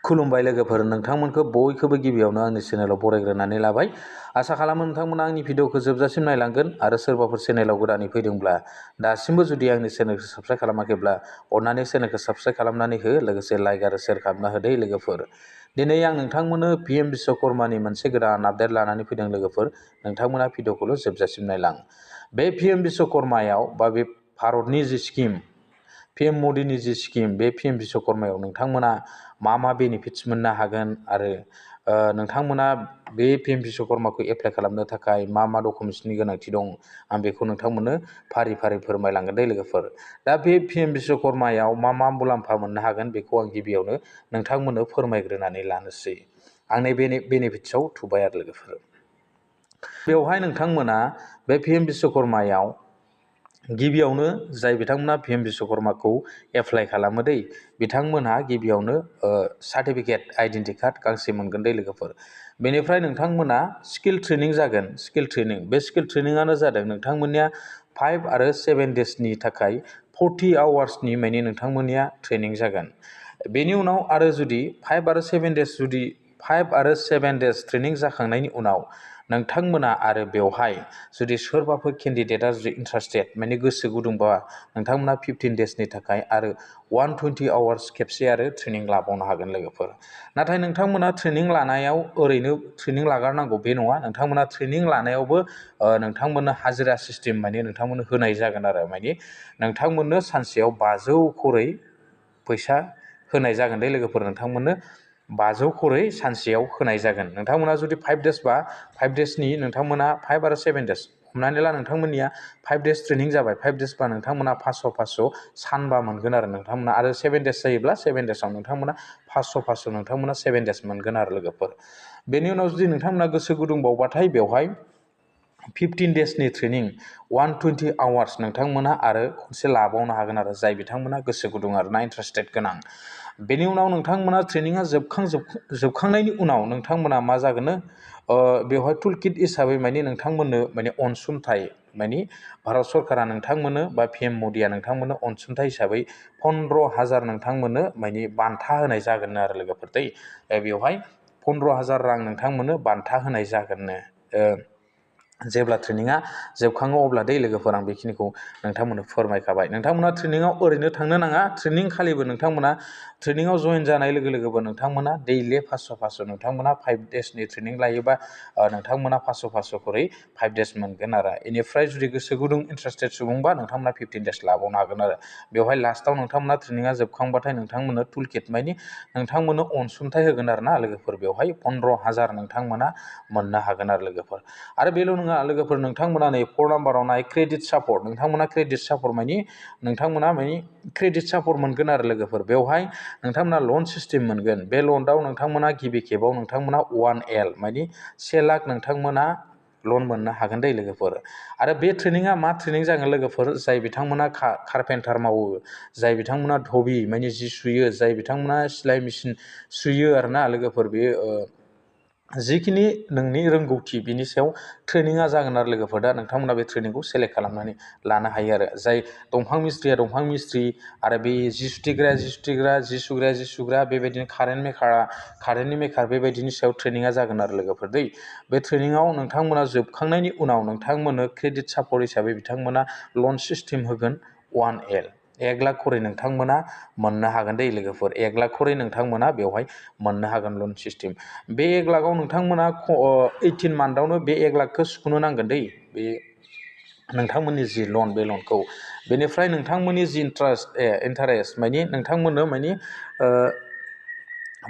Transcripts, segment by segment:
खुलुमबाय लोगोफोर, नोंथांमोनखौ बयखौबो गिबियावनो आंनि चेनेलाव बरायग्रोनानै लाबाय। आसा खालामो नोंथांमोना आंनि भिडिअखौ जोबजासिम नायलांगोन आरो सोरबाफोर चेनेलाव गोदानै फैदोंब्ला दासिमबो जुदि आंनि चेनेलखौ साबस्क्राइब खालामाखैब्ला अननानै चेनेलखौ साबस्क्राइब खालामनानै हो, लोगोसे लाइक आरो शेयार खालामना होदो लोगोफोर। दिनै आं नोंथांमोननो PM बिश्वकर्मानि मोनसे गोदान आपडेट लानानै फैदों लोगोफोर। नोंथांमोना भिडिअखौल' जोबजासिम नायलां। बे PM बिश्वकर्मायाव बा बे भारतनि जि स्किम, PM मदिनि जि स्किम, बे PM बिश्वकर्मायाव नोंथांमोना मा बेनिफिट्स मोननो हागोन आरो नोंथांमोना बे PM बिश्वकर्माखौ एप्लाइ खालामनो थाखाय मा डकुमेन्ट्सनि गोनांथि दं, आं बेखौ नोंथांमोननो फारि फारि फोरमायलांगोन दे लोगोफोर। दा बे PM बिश्वकर्मायाव मा मुलाम्फा मोननो हागोन बेखौ आं गिबियावनो नोंथांमोननो फोरमायग्रोनानै लानोसै। आंनि बेनिफिट्सआव थुबाय आरो लोगोफोर। बेवहाय नोंथांमोना बे PM बिश्वकर्मायाव गिबियावनो जाय बिथांमोना PM बिश्वकर्माखौ एप्लाइ खालामो दै, बिथांमोनहा गिबियावनो सार्टिफिकेट आइडेन्टि कार्ड गांसे मोनगोन दै लोगोफोर। बेनिफ्राय नोंथांमोना स्किल ट्रेनिं जागोन। स्किल ट्रेनिं, बे स्किल ट्रेनिङानो जादों नोंथांमोननिया 5 आरो 7 डेजनि थाखाय 40 आवार्सनि माने नोंथांमोननिया ट्रेनिं जागोन। बेनि उनाव आरो जुदि 5 आरो 7 डेज ट्रेनिं जाखांनायनि उनाव नोंथांमोना आरो बेवहाय जुदि सोरबाफोर केन्डिडेटआ जुदि इन्टारेस्टेड माने गोसो गुदुंबा नोंथांमोना 15 डेजनि थाखाय आरो 120 आवार्स खेबसे आरो ट्रेनिं लाबावनो हागोन लोगोफोर। नाथाय नोंथांमोना ट्रेनिं लानायाव ओरैनो ट्रेनिं लागारनांगौ बे नङा। नोंथांमोना ट्रेनिं लानायावबो नोंथांमोननो हाजिरा सिस्टेम माने नोंथांमोननो होनाय जागोन आरो माने नोंथांमोननो सानसेयाव 500 खरै फैसा होनाय जागोन दे लोगोफोर। नोंथांमोननो 500 खरै सानसेयाव होनाय जागोन। नोंथांमोना जुदि 5 डेज बा 5 डेजनि नोंथांमोना 5 आरो 7 डेज, हमनानै ला नोंथांमोननिया 5 डेज ट्रेनिं जाबाय, 5 डेज बा नोंथांमोना 500 सानबा मोनगोन आरो नोंथांमोना। आरो 7 डेज जायोब्ला 7 डेजआव नोंथांमोना 500 नोंथांमोना 7 डेज मोनगोन आरो लोगोफोर। बेनि उनाव जुदि नोंथांमोना गोसो गुदुंबावबाथाय बेवहाय 15 डेजनि ट्रेनिं 120 आवार्स नोंथांमोना आरो खनसे लाबावनो हागोन आरो जाय बिथांमोना गोसो गुदुं आरोना, इन्टारेस्टेड गोनां। बेनि उनाव नोंथांमोना ट्रेनिङा जोबखांनायनि उनाव नोंथांमोना मा जागोन, बेवहाय टुलकिट हिसाबै माने नोंथांमोननो माने अनसुंथाइ माने भारत सरकारा नोंथांमोननो बा PM मदिया नोंथांमोननो अनसुंथाइ हिसाबै 15,000 नोंथांमोननो माने बान्था होनाय जागोन आरो लोगोफोर दै। बेवहाय 15,000 रां नोंथांमोननो बान्था होनाय जागोननो जेब्ला ट्रेनिङा जोबखाङो अब्ला दै लोगोफोर। आं बेखिनिखौ नोंथांमोननो फोरमायखाबाय। नोंथांमोना ट्रेनिङाव ओरैनो थांनो नाङा। ट्रेनिं खालिबो नोंथांमोना ट्रेनिङाव जयेन जानाय लोगो लोगोबो नोंथांमोना दैलि 500 नोंथांमोना 5 डेजनि ट्रेनिं लायोबा नोंथांमोना 500 खरै 5 डेज मोनगोन आरो। बेनिफ्राय जुदि गोसो गुदुं इन्टारेस्टेड सुबुंबा नोंथांमोना 15 डेज लाबावनो हागोन आरो। बेवहाय लास्टआव नोंथांमोना ट्रेनिङा जोबखांबाथाय नोंथांमोननो टुलकिट माने नोंथांमोननो अनसुंथाइ होगोन आरो ना लोगोफोर। बेवहाय 15,000 नोंथांमोना मोननो हागोन आरो लोगोफोर। आरो बेल' नङा लोगोफोर, नोंथांमोना नै 4 नाम्बाराव नाय क्रेडिट सापर्ट। नोंथांमोना क्रेडिट सापर्ट माने नोंथांमोना माने क्रेडिट सापर्ट मोनगोन आरो लोगोफोर। बेवहाय नोंथांमोना लन सिस्टेम मोनगोन। बे लनआव नोंथांमोना गिबि खेबाव नोंथांमोना 1L माने 1 लाख नोंथांमोना लन मोननो हागोन दै लोगोफोर। आरो बे ट्रेनिङा मा ट्रेनिं जागोन लोगोफोर, जाय बिथांमोना कारपेन्टार मावो, जाय बिथांमोना धबि माने जि सुयो, जाय बिथांमोना सिलाइ मेसिन सुयो आरोना लोगोफोर, बेयो जिखिनि नोंनि रोंगौथि बिनि सायाव ट्रेनिङा जागोन आरो लोगोफोर। दा नोंथांमोना बे ट्रेनिंखौ सेलेक्ट खालामनानै लानो हायो आरो। जाय दंफां मिस्ट्रिया दंफां मिस्ट्रि, आरो बे जि सुथेग्राया जि सुथेग्रा, जि सुग्राया जि सुग्रा, बेबायदिनो कारेन्टनि मेकार बेबायदिनि सायाव ट्रेनिङा जागोन आरो लोगोफोर दै। बे ट्रेनिङाव नोंथांमोना जोबखांनायनि उनाव नोंथांमोननो क्रेडिट सापर्ट हिसाबै बिथांमोना लन सिस्टेम होगोन 1L 1 लाख खरै नोंथांमोना मोननो हागोन दै लोगोफोर। 1 लाख खरै नोंथांमोना बेवहाय मोननो हागोन लन सिस्टेम। बे 1 लाखआव नोंथांमोना 18 मान्थआवनो बे 1 लाखखौ सुख'नो नांगोन दै, बे नोंथांमोननि जि लन बे लनखौ। बेनिफ्राय नोंथांमोननि जि इन्टारेस्ट माने नोंथांमोननो माने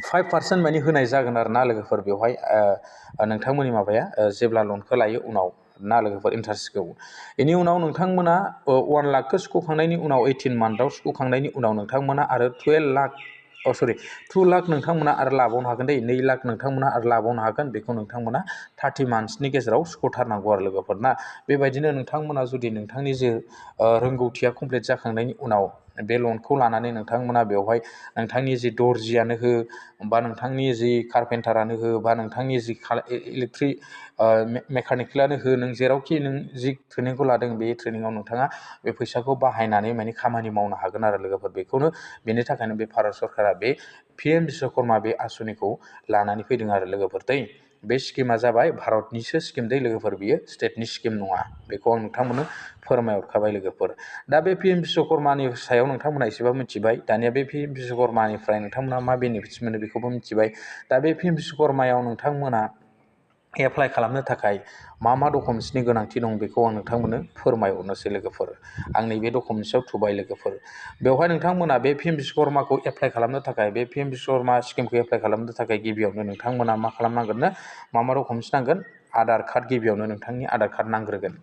5% माने होनाय जागोन आरो ना लोगोफोर। बेवहाय नोंथांमोननि माबाया जेब्ला लनखौ लायो उनाव ना लोगोफोर, इन्टारेस्टखौ। बेनि उनाव नोंथांमोना 1 लाखखौ सुख'खांनायनि उनाव 18 मान्थआव सुख'खांनायनि उनाव नोंथांमोना आरो 2 लाख नोंथांमोना आरो लाबावनो हागोन दै। 2 लाख नोंथांमोना आरो लाबावनो हागोन। बेखौ नोंथांमोना 30 मान्थसनि गेजेराव सुख'थारनांगौ आरो लोगोफोर ना। बेबायदिनो नोंथांमोना जुदि नोंथांनि जे रोंगौथिया कमप्लिट जाखांनायनि उनाव बे लनखौ लानानै नोंथांमोना बेवहाय नोंथांनि जि दर्जियानो हो बा नोंथांनि जि कारपेन्टारानो हो बा नोंथांनि जि इलेक्ट्रिक मेकानिकेलानो हो, नों जेरावखि नों जि ट्रेनिंखौ लादों बे ट्रेनिङाव नोंथाङा बे फैसाखौ बाहायनानै माने खामानि मावनो हागोन आरो लोगोफोर। बेनि थाखायनो बे भारत सरकारा बे PM बिश्वकर्मा बे आसनिखौ लानानै फैदों आरो लोगोफोर। बे स्किमा जाबाय भारतनिसो स्किम लोगोफोर, बियो स्टेटनि स्किम नङा। बेखौ आं नोंथांमोननो फोरमायहरखाबाय लोगोफोर। दा बे PM बिश्वकर्मानि सायाव नोंथांमोना एसेबाबो मिथिबाय। दानिया बे PM बिश्वकर्मानिफ्राय नोंथांमोना मा बेनिफिट्स मोनो बेखौबो मिथिबाय। दा बे PM बिश्वकर्मायाव नोंथांमोना एप्लाइ खालामनो थाखाय मा डकुमेन्ट्सनि गोनांथि दं बेखौ आं नोंथांमोननो फोरमायहरनोसै लोगोफोर। आं नैबे डकुमेन्ट्सआव थुबाय लोगोफोर। बेवहाय नोंथांमोना बे PM बिश्वकर्माखौ एप्लाइ खालामनो थाखाय, बे PM बिश्वकर्मा स्किमखौ एप्लाइ खालामनो थाखाय गिबियावनो नोंथांमोना मा खालामनांगोननो, मा डकुमेन्ट्स नांगोन? आधार कार्ड, गिबियावनो नोंथांनि आधार कार्ड नांग्रोगोन।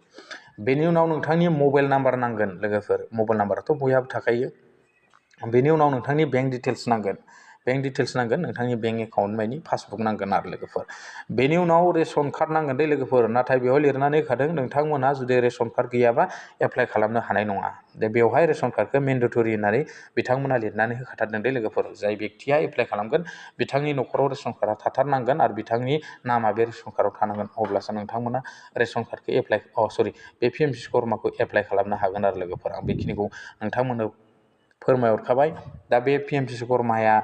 बेनि उनाव नोंथांनि मबाइल नाम्बार नांगोन लोगोफोर। मबाइल नाम्बाराथ' बयहाबो थाखायो। बेनि उनाव नोंथांनि बेंक डिटेल्स नांगोन। नोंथांनि बेंक एकाउन्ट मानि पासबुक नांगोन आरो लोगोफोर। बेनि उनाव रेशन कार्ड नांगोन दे लोगोफोर। नाथाय बेवहाय लिरनानै होखादों नोंथांमोना जुदि रेशन कार्ड गैयाबा एप्लाइ खालामनो हानाय नङा। बेवहाय रेशन कार्डखौ मेन्डेटरि होननानै बिथांमोना लिरनानै होखाथारदों दे लोगोफोर। जाय बेक्तिया एप्लाइ खालामगोन बिथांनि न'खराव रेशन कार्डआ थाथारनांगोन आरो बिथांनि नामा बे रेशन कार्डआव थानांगोन। अब्लासो नोंथांमोना रेशन कार्डखौ बे PM बिश्वकर्माखौ एप्लाइ खालामनो हागोन आरो लोगोफोर। आं बेखिनिखौ नोंथांमोननो फोरमायहरखाबाय। दा बे PM बिश्वकर्माया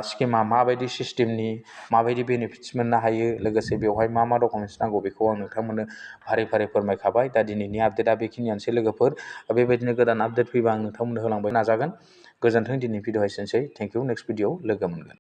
स्किमा माबायदि सिस्टेमनि, माबायदि बेनिफिट्स मोननो हायो, लोगोसे बेवहाय मा डकुमेन्ट्स नांगौ बेखौ आं नोंथांमोननो फारि फारि फोरमायखाबाय। दा दिनैनि आपडेटआ बेखिनियानोसै लोगोफोर। बेबायदिनो गोदान आपडेट फैबा आं नोंथांमोननो होलांबाय नाजागोन। गोजोन्थों। दिनै भिडिअ एसेनोसै। Thank you. नेक्स्ट भिडिअ लोगो मोनगोन।